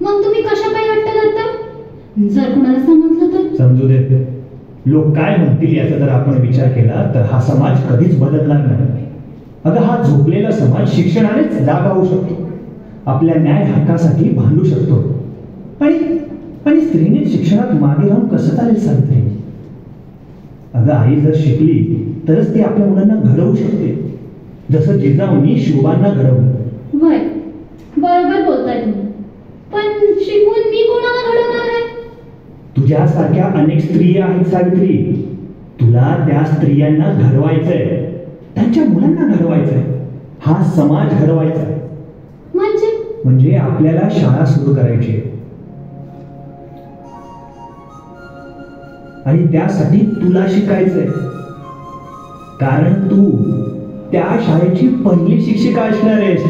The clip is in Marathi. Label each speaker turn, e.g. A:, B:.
A: मग तुम्ही कशा पायी हट्ट करता? जर कुणाला समजलं तर?
B: समजू दे. लोक काय म्हणतील याचा जर आपण विचार केला तर हा समाज कधीच बदलणार नाही. अगं, हा झोपलेला समाज शिक्षणानेच जागा होऊ शकतो, आपल्या न्याय हक्कासाठी भांडू शकतो. आणि स्त्रीने शिक्षणात मागे राहून कसं चालेल सांगते? अगं, आई जर शिकली तरच ती आपल्या मुलांना घडवू शकते, जसं जिजाऊंनी शिवबांना घडवलं.
A: वय, बरोबर बोलताय तुम्ही. पण शिकून मी कोणाला घडवणार आहे?
B: तुझ्यासारख्या अनेक स्त्रिया आहेत सावित्री. तुला त्या स्त्रियांना घडवायचंय, त्यांच्या मुलांना घडवायचंय, हा समाज घडवायचा. म्हणजे आपल्याला शाळा सुरू करायची आणि त्यासाठी तुला शिकायचंय, कारण तू त्या शाळेची पहिली शिक्षिका असणार आहेस.